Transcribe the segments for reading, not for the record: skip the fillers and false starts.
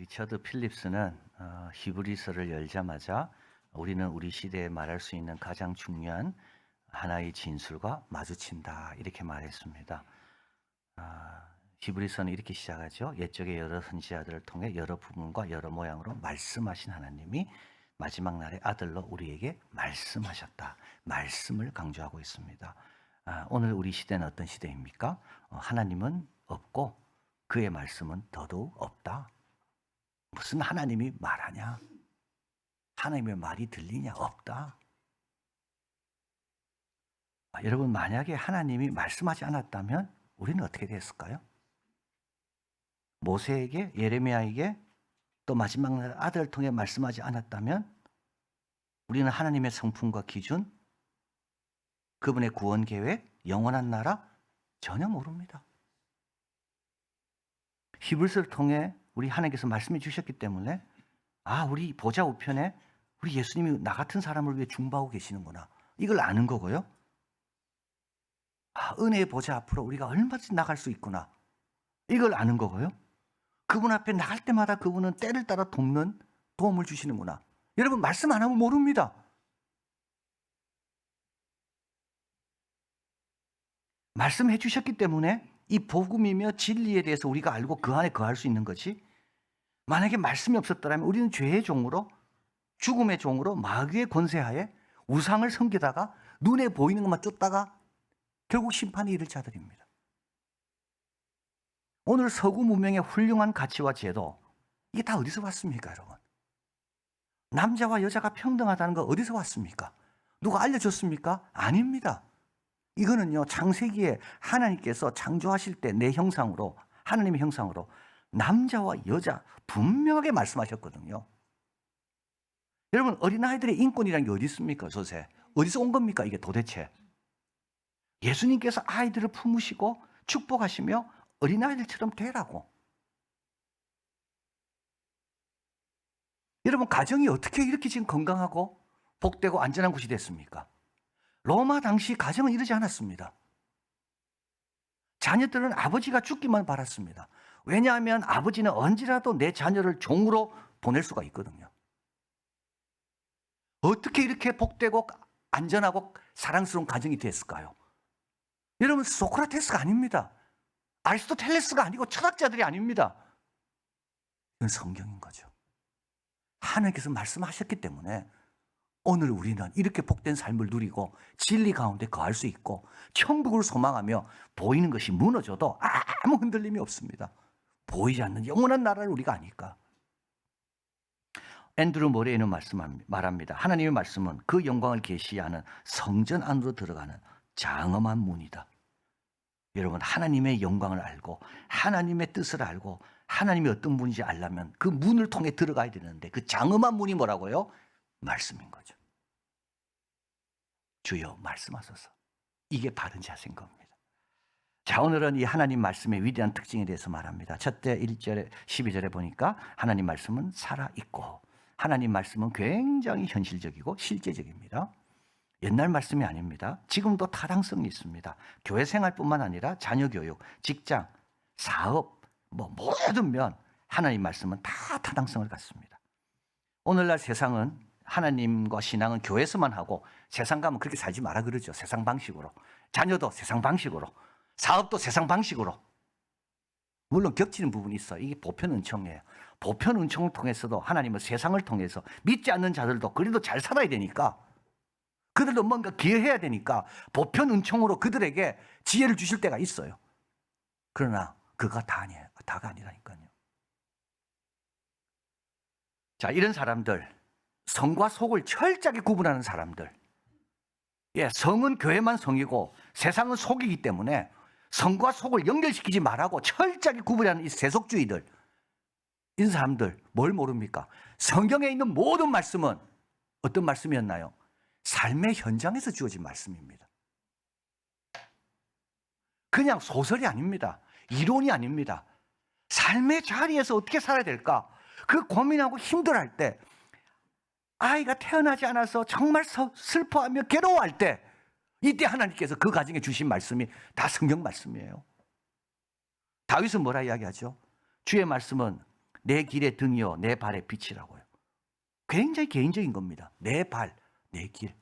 리처드 필립스는 히브리서를 열자마자 우리는 우리 시대에 말할 수 있는 가장 중요한 하나의 진술과 마주친다 이렇게 말했습니다. 히브리서는 이렇게 시작하죠. 옛적의 여러 선지자들을 통해 여러 부분과 여러 모양으로 말씀하신 하나님이 마지막 날의 아들로 우리에게 말씀하셨다. 말씀을 강조하고 있습니다. 오늘 우리 시대는 어떤 시대입니까? 하나님은 없고 그의 말씀은 더더욱 없다. 무슨 하나님이 말하냐? 하나님의 말이 들리냐? 없다. 여러분, 만약에 하나님이 말씀하지 않았다면 우리는 어떻게 됐을까요? 모세에게, 예레미야에게, 또 마지막 날 아들을 통해 말씀하지 않았다면 우리는 하나님의 성품과 기준, 그분의 구원 계획, 영원한 나라 전혀 모릅니다. 히브리서를 통해 우리 하나님께서 말씀해 주셨기 때문에 우리 보좌 우편에 우리 예수님이 나 같은 사람을 위해 중보하고 계시는구나. 이걸 아는 거고요. 은혜의 보좌 앞으로 우리가 얼마든지 나갈 수 있구나. 이걸 아는 거고요. 그분 앞에 나갈 때마다 그분은 때를 따라 도움을 주시는구나. 여러분, 말씀 안 하면 모릅니다. 말씀해 주셨기 때문에 이 복음이며 진리에 대해서 우리가 알고 그 안에 거할 수 있는 거지. 만약에 말씀이 없었더라면 우리는 죄의 종으로, 죽음의 종으로 마귀의 권세하에 우상을 섬기다가 눈에 보이는 것만 쫓다가 결국 심판에 이를 자들입니다. 오늘 서구 문명의 훌륭한 가치와 제도, 이게 다 어디서 왔습니까, 여러분? 남자와 여자가 평등하다는 거 어디서 왔습니까? 누가 알려줬습니까? 아닙니다. 이거는요, 창세기에 하나님께서 창조하실 때 내 형상으로, 하나님의 형상으로 남자와 여자 분명하게 말씀하셨거든요. 여러분, 어린아이들의 인권이라는 게 어디 있습니까, 소세? 어디서 온 겁니까, 이게 도대체? 예수님께서 아이들을 품으시고 축복하시며 어린아이들처럼 되라고. 여러분, 가정이 어떻게 이렇게 지금 건강하고 복되고 안전한 곳이 됐습니까? 로마 당시 가정은 이러지 않았습니다. 자녀들은 아버지가 죽기만 바랐습니다. 왜냐하면 아버지는 언제라도 내 자녀를 종으로 보낼 수가 있거든요. 어떻게 이렇게 복되고 안전하고 사랑스러운 가정이 됐을까요? 여러분, 소크라테스가 아닙니다. 아리스토텔레스가 아니고 철학자들이 아닙니다. 이건 성경인 거죠. 하나님께서 말씀하셨기 때문에 오늘 우리는 이렇게 복된 삶을 누리고 진리 가운데 거할 수 있고 천국을 소망하며 보이는 것이 무너져도 아무 흔들림이 없습니다. 보이지 않는 영원한 나라를 우리가 아니까. 앤드루 모레이는 말합니다. 하나님의 말씀은 그 영광을 계시하는 성전 안으로 들어가는 장엄한 문이다. 여러분, 하나님의 영광을 알고 하나님의 뜻을 알고 하나님이 어떤 분인지 알려면 그 문을 통해 들어가야 되는데 그 장엄한 문이 뭐라고요? 말씀인 거죠. 주여 말씀하소서. 이게 바른 자세인 겁니다. 자, 오늘은 이 하나님 말씀의 위대한 특징에 대해서 말합니다. 첫째 1절에 12절에 보니까 하나님 말씀은 살아있고 하나님 말씀은 굉장히 현실적이고 실제적입니다. 옛날 말씀이 아닙니다. 지금도 타당성이 있습니다. 교회 생활뿐만 아니라 자녀 교육, 직장, 사업, 모든 면 하나님 말씀은 다 타당성을 갖습니다. 오늘날 세상은 하나님과 신앙은 교회에서만 하고 세상 가면 그렇게 살지 마라 그러죠. 세상 방식으로. 자녀도 세상 방식으로. 사업도 세상 방식으로. 물론 겹치는 부분이 있어요. 이게 보편 은총이에요. 보편 은총을 통해서도 하나님은 세상을 통해서 믿지 않는 자들도 그래도 잘 살아야 되니까 그들도 뭔가 기여해야 되니까 보편 은총으로 그들에게 지혜를 주실 때가 있어요. 그러나 그가 다 아니에요. 다가 아니라니까요. 자, 이런 사람들, 성과 속을 철저하게 구분하는 사람들. 성은 교회만 성이고 세상은 속이기 때문에 성과 속을 연결시키지 말라고 철저하게 구분하는 이 세속주의들. 이런 사람들 뭘 모릅니까? 성경에 있는 모든 말씀은 어떤 말씀이었나요? 삶의 현장에서 주어진 말씀입니다. 그냥 소설이 아닙니다. 이론이 아닙니다. 삶의 자리에서 어떻게 살아야 될까? 그 고민하고 힘들어할 때, 아이가 태어나지 않아서 정말 슬퍼하며 괴로워할 때, 이때 하나님께서 그 가정에 주신 말씀이 다 성경 말씀이에요. 다윗은 뭐라 이야기하죠? 주의 말씀은 내 길의 등이요 내 발의 빛이라고요. 굉장히 개인적인 겁니다. 내 발, 내 길.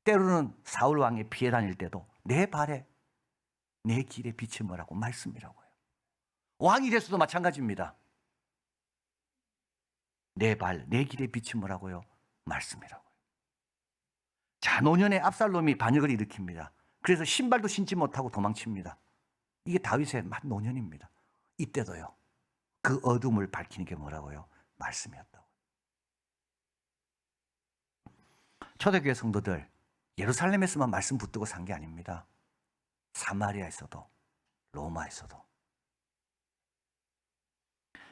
때로는 사울 왕의 피해 다닐 때도 내 발에 내 길의 빛이 뭐라고? 말씀이라고요. 왕이 돼서도 마찬가지입니다. 내 발, 내 길의 빛이 뭐라고요? 말씀이라고요. 자, 노년의 압살롬이 반역을 일으킵니다. 그래서 신발도 신지 못하고 도망칩니다. 이게 다윗의 노년입니다. 이때도요. 그 어둠을 밝히는 게 뭐라고요? 말씀이었다고. 초대교회 성도들, 예루살렘에서만 말씀 붙들고 산 게 아닙니다. 사마리아에서도, 로마에서도.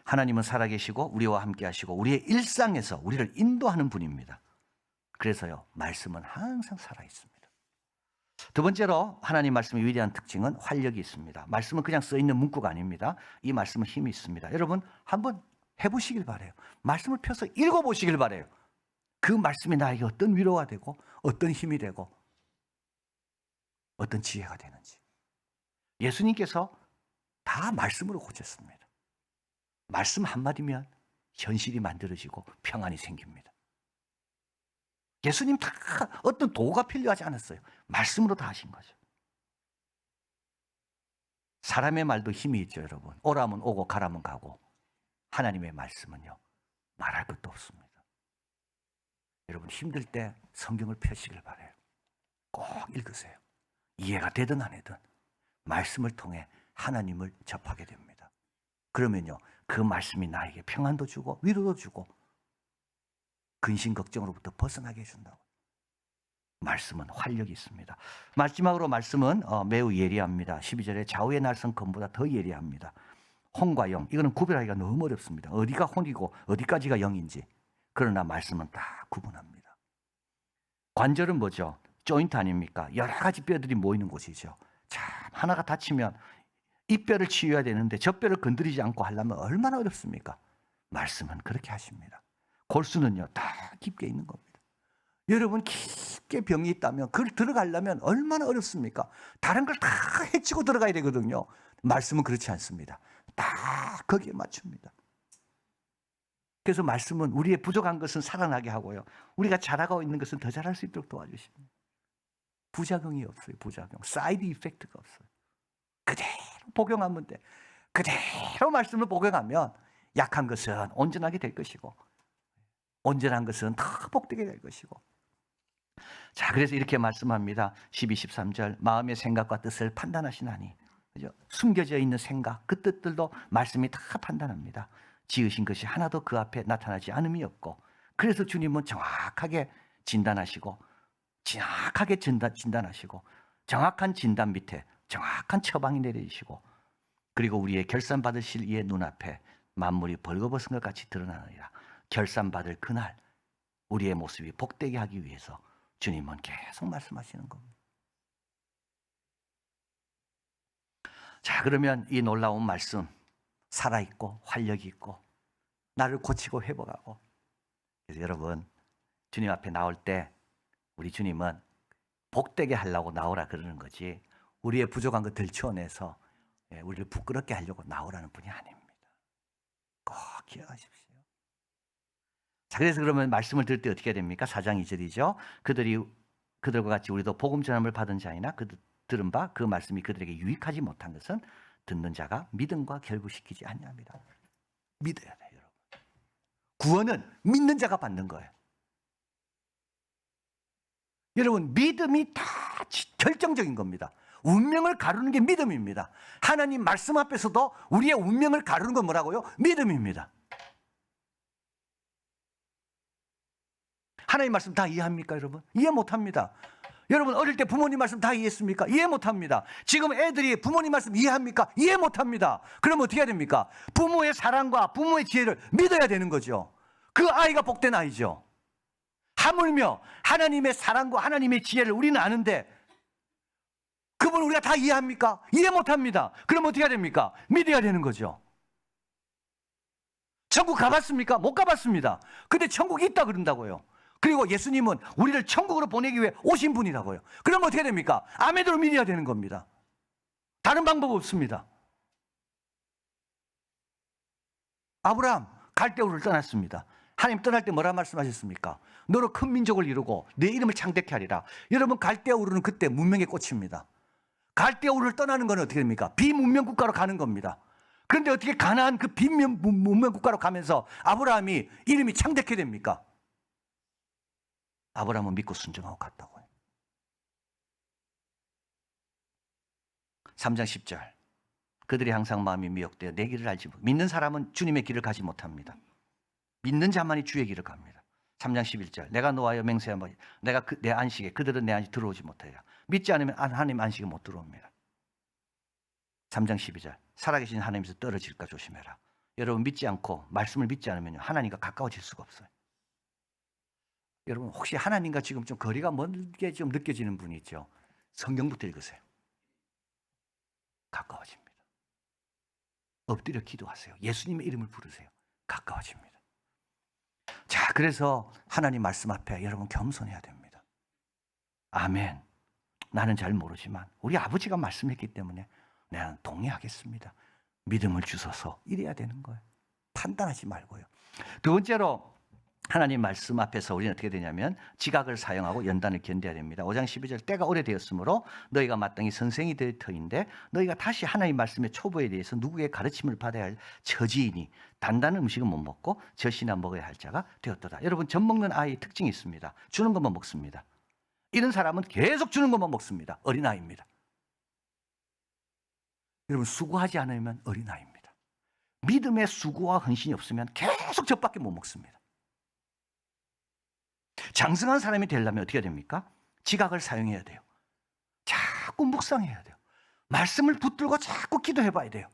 하나님은 살아계시고 우리와 함께 하시고 우리의 일상에서 우리를 인도하는 분입니다. 그래서요, 말씀은 항상 살아있습니다. 두 번째로 하나님 말씀의 위대한 특징은 활력이 있습니다. 말씀은 그냥 써있는 문구가 아닙니다. 이 말씀은 힘이 있습니다. 여러분 한번 해보시길 바라요. 말씀을 펴서 읽어보시길 바라요. 그 말씀이 나에게 어떤 위로가 되고 어떤 힘이 되고 어떤 지혜가 되는지. 예수님께서 다 말씀으로 고쳤습니다. 말씀 한마디면 현실이 만들어지고 평안이 생깁니다. 예수님 다 어떤 도구가 필요하지 않았어요. 말씀으로 다 하신 거죠. 사람의 말도 힘이 있죠, 여러분. 오라면 오고 가라면 가고. 하나님의 말씀은요, 말할 것도 없습니다. 여러분 힘들 때 성경을 펴시길 바라요. 꼭 읽으세요. 이해가 되든 안 되든 말씀을 통해 하나님을 접하게 됩니다. 그러면요, 그 말씀이 나에게 평안도 주고 위로도 주고 근심 걱정으로부터 벗어나게 해준다고. 말씀은 활력이 있습니다. 마지막으로 말씀은 매우 예리합니다. 12절에 좌우의 날선 검보다 더 예리합니다. 혼과 영, 이거는 구별하기가 너무 어렵습니다. 어디가 혼이고 어디까지가 영인지. 그러나 말씀은 다 구분합니다. 관절은 뭐죠? 조인트 아닙니까? 여러 가지 뼈들이 모이는 곳이죠. 참 하나가 다치면 이 뼈를 치유해야 되는데 저 뼈를 건드리지 않고 하려면 얼마나 어렵습니까? 말씀은 그렇게 하십니다. 골수는요, 다 깊게 있는 겁니다. 여러분 깊게 병이 있다면 그걸 들어가려면 얼마나 어렵습니까? 다른 걸 다 해치고 들어가야 되거든요. 말씀은 그렇지 않습니다. 다 거기에 맞춥니다. 그래서 말씀은 우리의 부족한 것은 살아나게 하고요, 우리가 잘하고 있는 것은 더 잘할 수 있도록 도와주십니다. 부작용이 없어요. 부작용, 사이드 이펙트가 없어요. 그대로 복용하면 돼. 그대로 말씀을 복용하면 약한 것은 온전하게 될 것이고 온전한 것은 더 복되게 될 것이고. 자, 그래서 이렇게 말씀합니다. 12, 13절 마음의 생각과 뜻을 판단하시나니. 그죠? 숨겨져 있는 생각, 그 뜻들도 말씀이 다 판단합니다. 지으신 것이 하나도 그 앞에 나타나지 않음이 없고. 그래서 주님은 정확하게 진단하시고 정확하게 진단하시고 정확한 진단 밑에 정확한 처방이 내려지시고, 그리고 우리의 결산받으실 이의 눈앞에 만물이 벌거벗은 것 같이 드러나느니라. 결산받을 그날 우리의 모습이 복되게 하기 위해서 주님은 계속 말씀하시는 겁니다. 자, 그러면 이 놀라운 말씀, 살아있고 활력이 있고 나를 고치고 회복하고. 그래서 여러분 주님 앞에 나올 때 우리 주님은 복되게 하려고 나오라 그러는 거지, 우리의 부족한 거 들춰내서 우리를 부끄럽게 하려고 나오라는 분이 아닙니다. 꼭 기억하십시오. 자, 그래서 그러면 말씀을 들을 때 어떻게 됩니까? 4장 2절이죠. 그들과 같이 우리도 복음 전함을 받은 자이나 그들 들은 바 그 말씀이 그들에게 유익하지 못한 것은 듣는 자가 믿음과 결부시키지 아니합니다. 믿어야 돼요, 여러분. 구원은 믿는 자가 받는 거예요. 여러분 믿음이 다 결정적인 겁니다. 운명을 가르는 게 믿음입니다. 하나님 말씀 앞에서도 우리의 운명을 가르는 건 뭐라고요? 믿음입니다. 하나님 말씀 다 이해합니까, 여러분? 이해 못합니다. 여러분 어릴 때 부모님 말씀 다 이해했습니까? 이해 못합니다. 지금 애들이 부모님 말씀 이해합니까? 이해 못합니다. 그럼 어떻게 해야 됩니까? 부모의 사랑과 부모의 지혜를 믿어야 되는 거죠. 그 아이가 복된 아이죠. 하물며 하나님의 사랑과 하나님의 지혜를 우리는 아는데 그분 우리가 다 이해합니까? 이해 못합니다. 그럼 어떻게 해야 됩니까? 믿어야 되는 거죠. 천국 가봤습니까? 못 가봤습니다. 근데 천국이 있다 그런다고요. 그리고 예수님은 우리를 천국으로 보내기 위해 오신 분이라고요. 그럼 어떻게 됩니까? 아멘으로 믿어야 되는 겁니다. 다른 방법 없습니다. 아브라함 갈대우를 떠났습니다. 하나님 떠날 때 뭐라 말씀하셨습니까? 너로 큰 민족을 이루고 내 이름을 창대케 하리라. 여러분, 갈대우르는 그때 문명의 꽃입니다. 갈대우를 떠나는 건 어떻게 됩니까? 비문명 국가로 가는 겁니다. 그런데 어떻게 가나안 그 비문명 국가로 가면서 아브라함이 이름이 창대케 됩니까? 아브라함은 믿고 순종하고 갔다고요. 3장 10절. 그들이 항상 마음이 미혹되어 내 길을 알지 못. 믿는 사람은 주님의 길을 가지 못합니다. 믿는 자만이 주의 길을 갑니다. 3장 11절. 내가 노하여 맹세하며 내가 내 안식에 그들은 내 안식에 들어오지 못해요. 믿지 않으면 하나님 안식에 못 들어옵니다. 3장 12절. 살아계신 하나님께서 떨어질까 조심해라. 여러분, 믿지 않고 말씀을 믿지 않으면 하나님과 가까워질 수가 없어요. 여러분, 혹시 하나님과 지금 좀 거리가 멀게 좀 느껴지는 분이 있죠? 성경부터 읽으세요. 가까워집니다. 엎드려 기도하세요. 예수님의 이름을 부르세요. 가까워집니다. 자, 그래서 하나님 말씀 앞에 여러분 겸손해야 됩니다. 아멘. 나는 잘 모르지만 우리 아버지가 말씀했기 때문에 내가 동의하겠습니다. 믿음을 주셔서 이래야 되는 거예요. 판단하지 말고요. 두 번째로 하나님 말씀 앞에서 우리는 어떻게 되냐면 지각을 사용하고 연단을 견뎌야 됩니다. 5장 12절. 때가 오래되었으므로 너희가 마땅히 선생이 될 터인데 너희가 다시 하나님 말씀의 초보에 대해서 누구의 가르침을 받아야 할 처지이니 단단한 음식은 못 먹고 젖이나 먹어야 할 자가 되었도다. 여러분, 젖 먹는 아이의 특징이 있습니다. 주는 것만 먹습니다. 이런 사람은 계속 주는 것만 먹습니다. 어린아이입니다. 여러분, 수고하지 않으면 어린아이입니다. 믿음의 수고와 헌신이 없으면 계속 젖밖에 못 먹습니다. 장성한 사람이 되려면 어떻게 됩니까? 지각을 사용해야 돼요. 자꾸 묵상해야 돼요. 말씀을 붙들고 자꾸 기도해 봐야 돼요.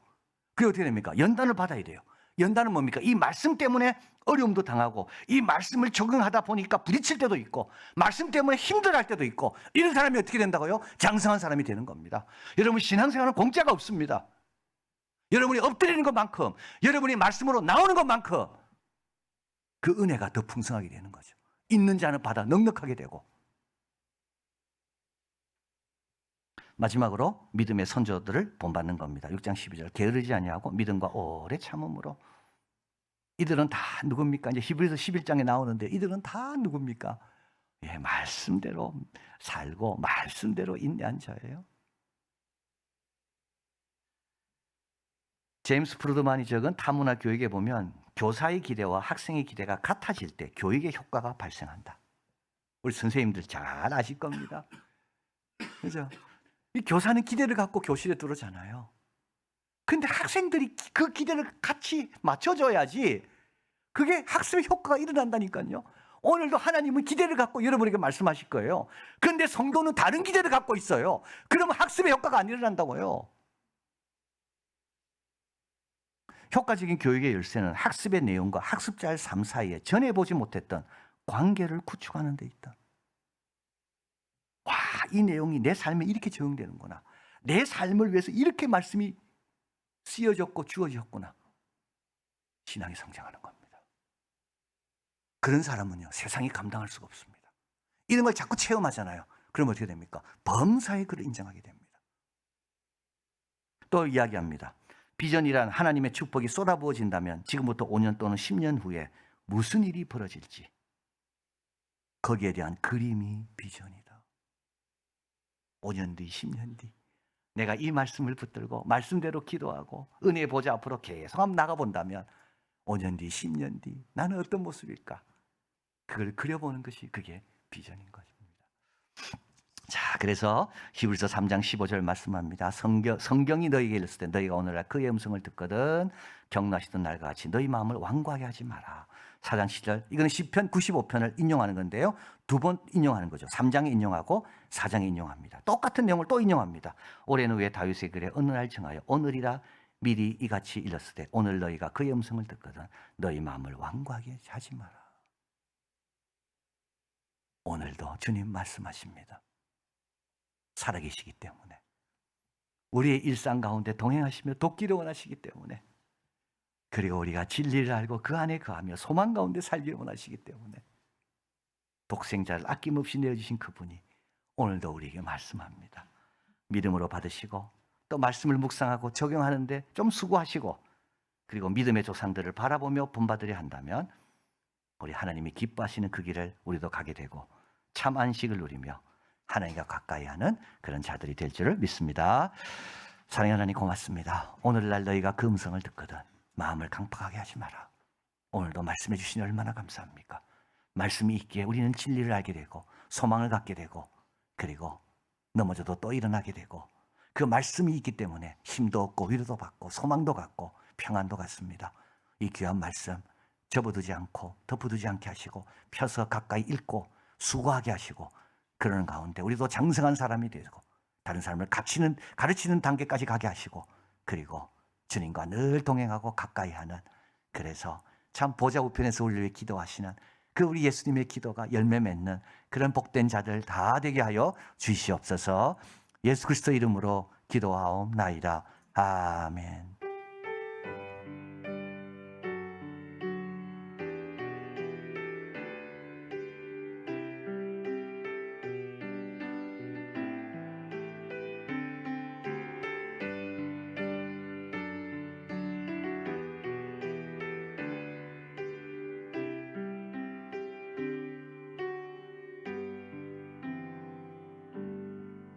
그게 어떻게 됩니까? 연단을 받아야 돼요. 연단은 뭡니까? 이 말씀 때문에 어려움도 당하고 이 말씀을 적응하다 보니까 부딪힐 때도 있고 말씀 때문에 힘들어할 때도 있고 이런 사람이 어떻게 된다고요? 장성한 사람이 되는 겁니다. 여러분, 신앙생활은 공짜가 없습니다. 여러분이 엎드리는 것만큼 여러분이 말씀으로 나오는 것만큼 그 은혜가 더 풍성하게 되는 거죠. 있는 자는 받아 넉넉하게 되고. 마지막으로 믿음의 선조들을 본받는 겁니다. 6장 12절. 게으르지 아니하고 믿음과 오래 참음으로. 이들은 다 누굽니까? 이제 히브리서 11장에 나오는데 이들은 다 누굽니까? 예, 말씀대로 살고 말씀대로 인내한 자예요. 제임스 프루드만이 적은 타문화 교육에 보면 교사의 기대와 학생의 기대가 같아질 때 교육의 효과가 발생한다. 우리 선생님들 잘 아실 겁니다. 그죠? 이 교사는 기대를 갖고 교실에 들어오잖아요. 근데 학생들이 그 기대를 같이 맞춰줘야지 그게 학습의 효과가 일어난다니까요. 오늘도 하나님은 기대를 갖고 여러분에게 말씀하실 거예요. 그런데 성도는 다른 기대를 갖고 있어요. 그러면 학습의 효과가 안 일어난다고요. 효과적인 교육의 열쇠는 학습의 내용과 학습자의 삶 사이에 전해보지 못했던 관계를 구축하는 데 있다. 와, 이 내용이 내 삶에 이렇게 적용되는구나. 내 삶을 위해서 이렇게 말씀이 쓰여졌고 주어졌구나. 신앙이 성장하는 겁니다. 그런 사람은요, 세상이 감당할 수가 없습니다. 이런 걸 자꾸 체험하잖아요. 그럼 어떻게 됩니까? 범사에 그를 인정하게 됩니다. 또 이야기합니다. 비전이란 하나님의 축복이 쏟아부어진다면 지금부터 5년 또는 10년 후에 무슨 일이 벌어질지 거기에 대한 그림이 비전이다. 5년 뒤, 10년 뒤 내가 이 말씀을 붙들고 말씀대로 기도하고 은혜의 보좌 앞으로 계속 한번 나가본다면 5년 뒤, 10년 뒤 나는 어떤 모습일까? 그걸 그려보는 것이 그게 비전인 것입니다. 자, 그래서 히브리서 3장 15절 말씀합니다. 성경이 너희에게 일렀을 때 너희가 오늘날 그의 음성을 듣거든 경노하시던 날과 같이 너희 마음을 완고하게 하지 마라. 4장 10절, 이거는 시편 95편을 인용하는 건데요. 두 번 인용하는 거죠. 3장에 인용하고 4장에 인용합니다. 똑같은 내용을 또 인용합니다. 오래는 후에 다윗의 글에 어느 날 정하여 오늘이라 미리 이같이 일렀을 때 오늘 너희가 그의 음성을 듣거든 너희 마음을 완고하게 하지 마라. 오늘도 주님 말씀하십니다. 살아계시기 때문에 우리의 일상 가운데 동행하시며 돕기를 원하시기 때문에 그리고 우리가 진리를 알고 그 안에 거하며 소망 가운데 살기를 원하시기 때문에 독생자를 아낌없이 내어주신 그분이 오늘도 우리에게 말씀합니다. 믿음으로 받으시고 또 말씀을 묵상하고 적용하는데 좀 수고하시고 그리고 믿음의 조상들을 바라보며 본받으려 한다면 우리 하나님이 기뻐하시는 그 길을 우리도 가게 되고 참 안식을 누리며 하나님과 가까이 하는 그런 자들이 될 줄을 믿습니다. 사랑하는 하나님 고맙습니다. 오늘날 너희가 그 음성을 듣거든 마음을 강팍하게 하지 마라. 오늘도 말씀해 주시니 얼마나 감사합니까? 말씀이 있기에 우리는 진리를 알게 되고 소망을 갖게 되고 그리고 넘어져도 또 일어나게 되고 그 말씀이 있기 때문에 힘도 얻고 위로도 받고 소망도 갖고 평안도 갖습니다. 이 귀한 말씀 접어두지 않고 덮어두지 않게 하시고 펴서 가까이 읽고 수고하게 하시고 그러는 가운데 우리도 장성한 사람이 되고 다른 사람을 가르치는 단계까지 가게 하시고 그리고 주님과 늘 동행하고 가까이 하는 그래서 참 보좌 우편에서 우리를 위해 기도하시는 그 우리 예수님의 기도가 열매 맺는 그런 복된 자들 다 되게 하여 주시옵소서. 예수 그리스도 이름으로 기도하옵나이다. 아멘.